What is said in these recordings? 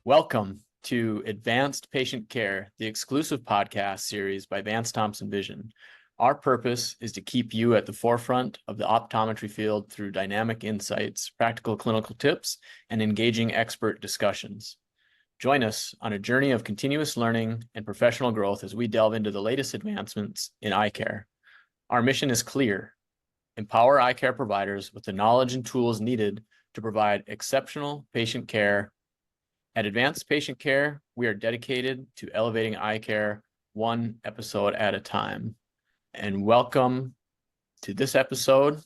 Welcome to Advanced Patient Care, the exclusive podcast series by Vance Thompson Vision. Our purpose is to keep you at the forefront of the optometry field through dynamic insights, practical clinical tips, and engaging expert discussions. Join us on a journey of continuous learning and professional growth as we delve into the latest advancements in eye care. Our mission is clear: empower eye care providers with the knowledge and tools needed to provide exceptional patient care. At Advanced Patient Care, we are dedicated to elevating eye care one episode at a time. And welcome to this episode.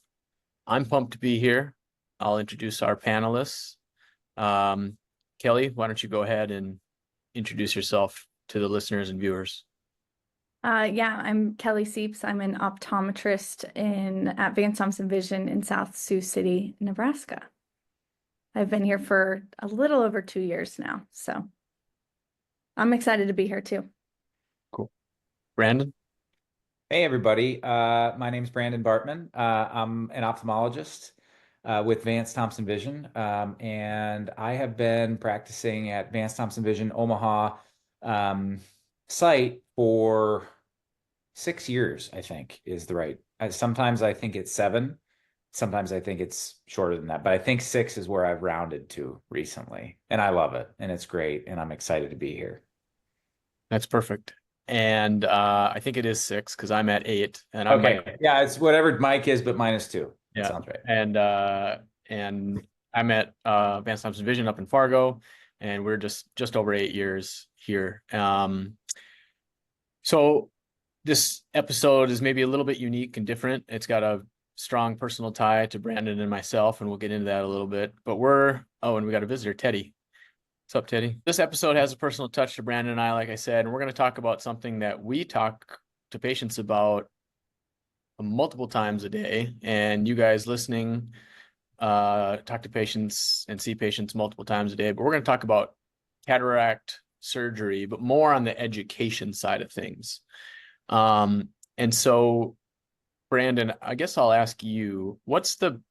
I'm pumped to be here. I'll introduce our panelists. Kelly, why don't you go ahead and introduce yourself to the listeners and viewers? I'm Kelly Seeps. I'm an optometrist at Vance Thompson Vision in South Sioux City, Nebraska. I've been here for a little over 2 years now, so I'm excited to be here too. Cool. Brandon? Hey, everybody. My name is Brandon Bartman. I'm an ophthalmologist with Vance Thompson Vision, and I have been practicing at Vance Thompson Vision Omaha site for 6 years, I think is the right. Sometimes I think it's 7. Sometimes I think it's shorter than that, but I think 6 is where I've rounded to recently, and I love it, and it's great, and I'm excited to be here. That's perfect. And I think it is 6 because I'm at 8. And I'm okay. Yeah, it's whatever Mike is, but -2. Yeah, that sounds right. And I'm at Vance Thompson Vision up in Fargo, and we're just over 8 years here. So this episode is maybe a little bit unique and different. It's got a strong personal tie to Brandon and myself, and we'll get into that a little bit. But and we got a visitor, Teddy. What's up, Teddy? This episode has a personal touch to Brandon and I, like I said, and we're going to talk about something that we talk to patients about multiple times a day. And you guys listening talk to patients and see patients multiple times a day. But we're going to talk about cataract surgery, but more on the education side of things. And so, Brandon, I guess I'll ask you, what's the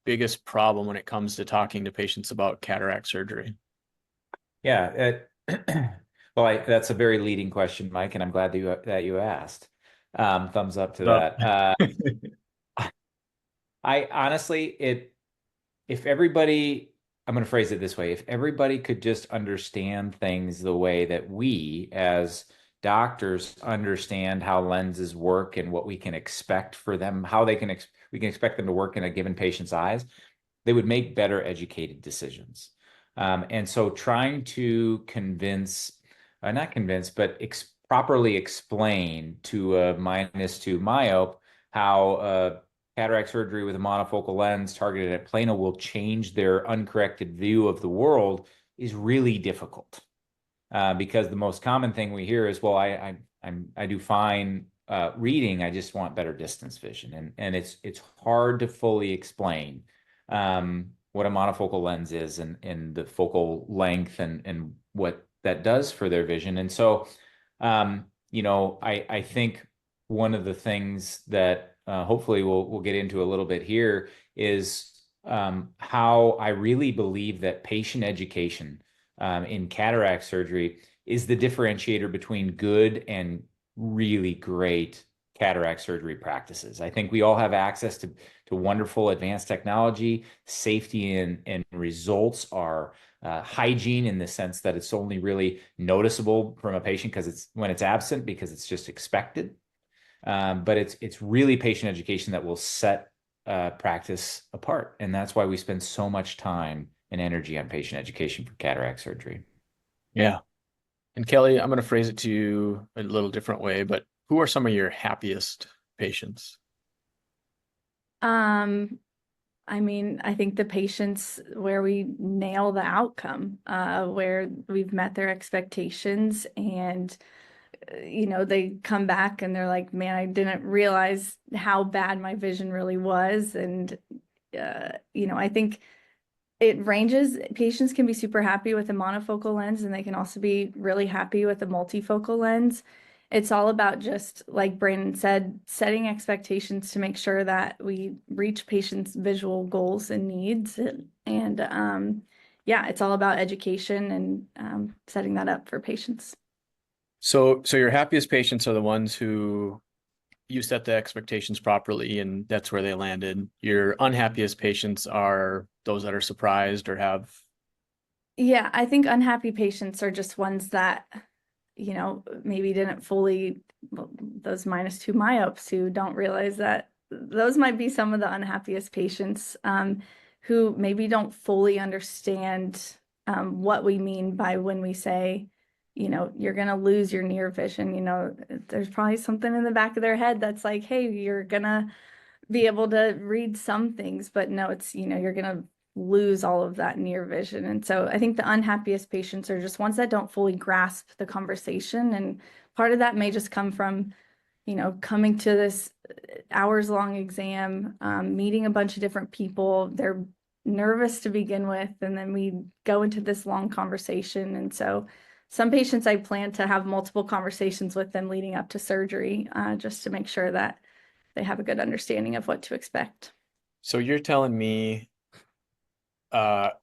biggest problem when it comes to talking to patients about cataract surgery? Yeah, well, that's a very leading question, Mike, and I'm glad that you asked. Thumbs up to that. I honestly, if everybody, I'm going to phrase it this way: if everybody could just understand things the way that we as doctors understand how lenses work and what we can expect for them, how we can expect them to work in a given patient's eyes, they would make better educated decisions. And so trying to not convince, but properly explain to a -2 myope how cataract surgery with a monofocal lens targeted at plano will change their uncorrected view of the world is really difficult. Because the most common thing we hear is, well, I do fine reading, I just want better distance vision, and it's hard to fully explain what a monofocal lens is and the focal length and what that does for their vision. And so, I think one of the things that hopefully we'll get into a little bit here is how I really believe that patient education in cataract surgery is the differentiator between good and really great cataract surgery practices. I think we all have access to wonderful advanced technology. Safety and results are hygiene in the sense that it's only really noticeable from a patient when it's absent because it's just expected. But it's really patient education that will set practice apart, and that's why we spend so much time and energy on patient education for cataract surgery. Yeah. And Kelly, I'm going to phrase it to you a little different way, but who are some of your happiest patients? I think the patients where we nail the outcome, where we've met their expectations and, they come back and they're like, man, I didn't realize how bad my vision really was. And, I think it ranges. Patients can be super happy with a monofocal lens, and they can also be really happy with a multifocal lens. It's all about, just like Brandon said, setting expectations to make sure that we reach patients' visual goals and needs. And yeah, it's all about education and setting that up for patients. So your happiest patients are the ones who you set the expectations properly and that's where they landed. Your unhappiest patients are those that are surprised or have. Yeah, I think unhappy patients are just ones that, maybe didn't fully, well, those -2 myopes who don't realize that those might be some of the unhappiest patients, who maybe don't fully understand what we mean by when we say, you're going to lose your near vision. There's probably something in the back of their head that's like, hey, you're going to be able to read some things, but no, it's, you're going to lose all of that near vision. And so I think the unhappiest patients are just ones that don't fully grasp the conversation. And part of that may just come from, coming to this hours long exam, meeting a bunch of different people. They're nervous to begin with, and then we go into this long conversation. And so some patients I plan to have multiple conversations with them leading up to surgery, just to make sure that they have a good understanding of what to expect. So you're telling me, but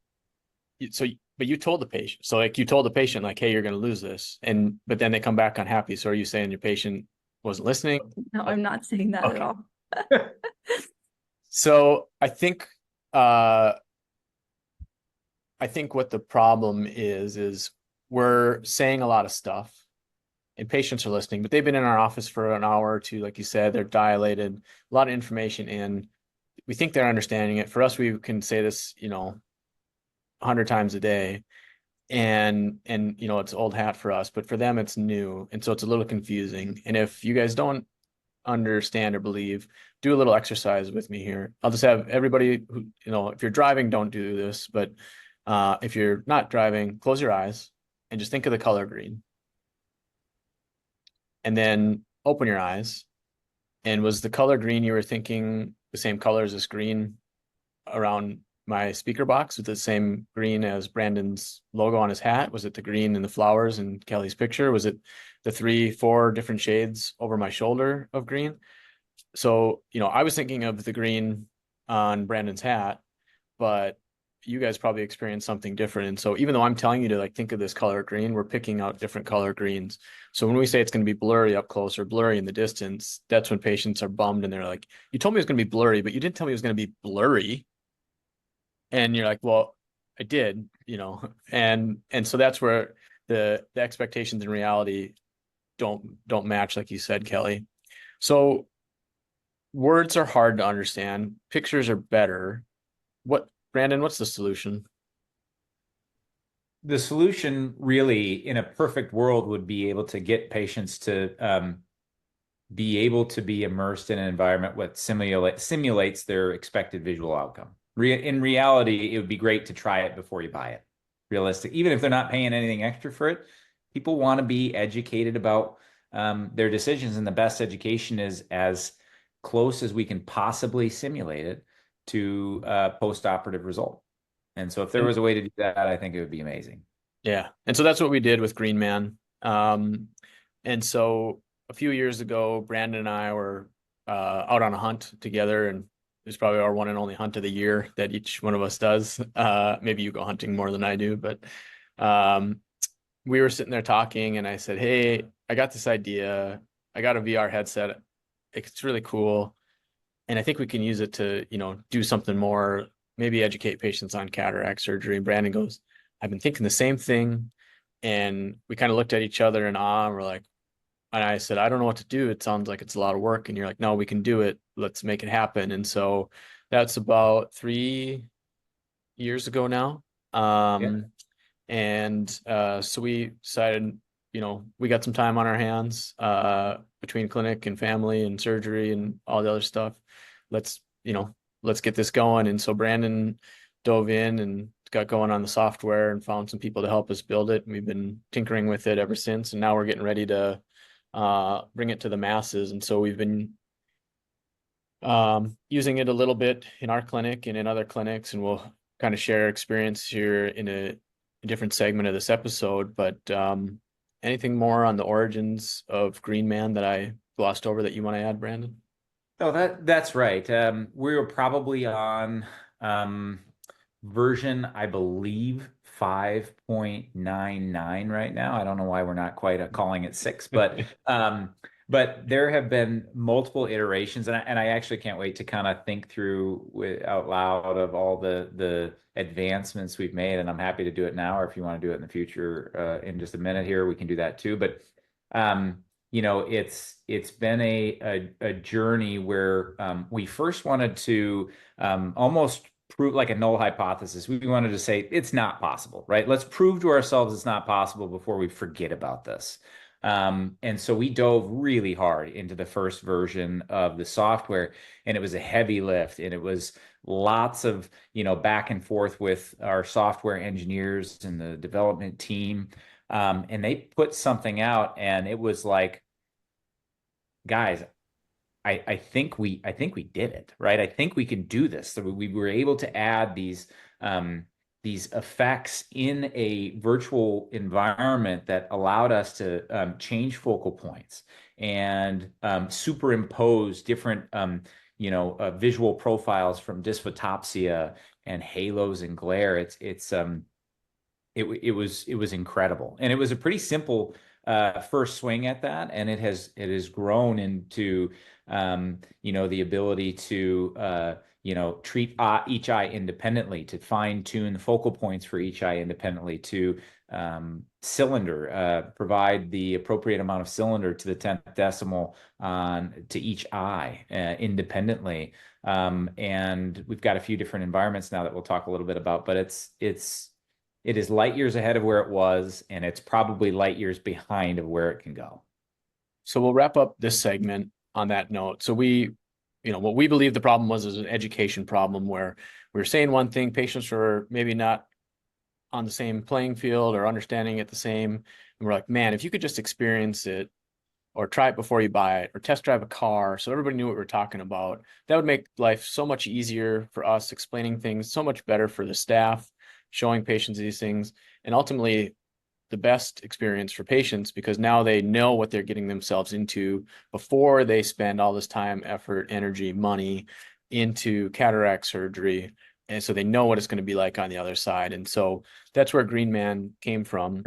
you told the patient, so like you told the patient like, hey, you're going to lose this, but then they come back unhappy. So are you saying your patient wasn't listening? No, I'm not saying that at all. So I think what the problem is we're saying a lot of stuff and patients are listening, but they've been in our office for an hour or two, like you said, they're dilated, a lot of information in. We think they're understanding it. For us, we can say this, 100 times a day, and it's old hat for us, but for them it's new, and so it's a little confusing. And if you guys don't understand or believe, do a little exercise with me here. I'll just have everybody who, if you're driving, don't do this, but if you're not driving, close your eyes and just think of the color green. And then open your eyes. And was the color green you were thinking the same color as this green around my speaker box, with the same green as Brandon's logo on his hat? Was it the green in the flowers in Kelly's picture? Was it the 3-4 different shades over my shoulder of green? So, I was thinking of the green on Brandon's hat, but you guys probably experienced something different. And so even though I'm telling you to like think of this color green, we're picking out different color greens. So when we say it's going to be blurry up close or blurry in the distance, that's when patients are bummed and they're like, you told me it was going to be blurry, but you didn't tell me it was going to be blurry. And you're like, well, I did, and so that's where the expectations and reality don't match, like you said, Kelly. So words are hard to understand. Pictures are better. Brandon, what's the solution? The solution really, in a perfect world, would be able to get patients to be able to be immersed in an environment that simulates their expected visual outcome. In reality, it would be great to try it before you buy it. Realistic, even if they're not paying anything extra for it, people want to be educated about their decisions, and the best education is as close as we can possibly simulate it to a post-operative result. And so if there was a way to do that, I think it would be amazing. Yeah. And so that's what we did with GreenMan. And so a few years ago, Brandon and I were out on a hunt together, and it's probably our one and only hunt of the year that each one of us does. Maybe you go hunting more than I do, but we were sitting there talking, and I said, hey, I got this idea. I got a VR headset. It's really cool. And I think we can use it to, do something more, maybe educate patients on cataract surgery. And Brandon goes, I've been thinking the same thing. And we kind of looked at each other in awe, and we're like, and I said, I don't know what to do. It sounds like it's a lot of work. And you're like, no, we can do it. Let's make it happen. And so that's about 3 years ago now. Yeah. And so we decided, we got some time on our hands between clinic and family and surgery and all the other stuff. Let's get this going. And so Brandon dove in and got going on the software and found some people to help us build it. And we've been tinkering with it ever since. And now we're getting ready to bring it to the masses. And so we've been using it a little bit in our clinic and in other clinics, and we'll kind of share experience here in a different segment of this episode. But anything more on the origins of GreenMan that I glossed over that you want to add, Brandon? Oh, that's right. We were probably on version, I believe, 5.99 right now. I don't know why we're not quite calling it 6, but there have been multiple iterations, and I actually can't wait to kind of think through out loud of all the advancements we've made, and I'm happy to do it now, or if you want to do it in the future, in just a minute here, we can do that too. But you know, it's been a journey where we first wanted to almost prove like a null hypothesis. We wanted to say it's not possible, right? Let's prove to ourselves it's not possible before we forget about this. And so we dove really hard into the first version of the software, and it was a heavy lift, and it was lots of, you know, back and forth with our software engineers and the development team. And they put something out, and it was like, guys, I think we did it, right? I think we can do this. So we were able to add these effects in a virtual environment that allowed us to change focal points and superimpose different you know, visual profiles from dysphotopsia and halos and glare. It was incredible, and it was a pretty simple first swing at that, and it has grown into you know, the ability to you know, treat each eye independently, to fine tune the focal points for each eye independently, to cylinder, provide the appropriate amount of cylinder to the 10th decimal to each eye independently. And we've got a few different environments now that we'll talk a little bit about, but it is light years ahead of where it was, and it's probably light years behind of where it can go. So we'll wrap up this segment on that note. So you know, what we believe the problem was is an education problem where we were saying one thing, patients were maybe not on the same playing field or understanding it the same. And we're like, man, if you could just experience it or try it before you buy it or test drive a car so everybody knew what we were talking about, that would make life so much easier for us, explaining things so much better for the staff, showing patients these things, and ultimately the best experience for patients, because now they know what they're getting themselves into before they spend all this time, effort, energy, money into cataract surgery. And so they know what it's going to be like on the other side. And so that's where GreenMan came from.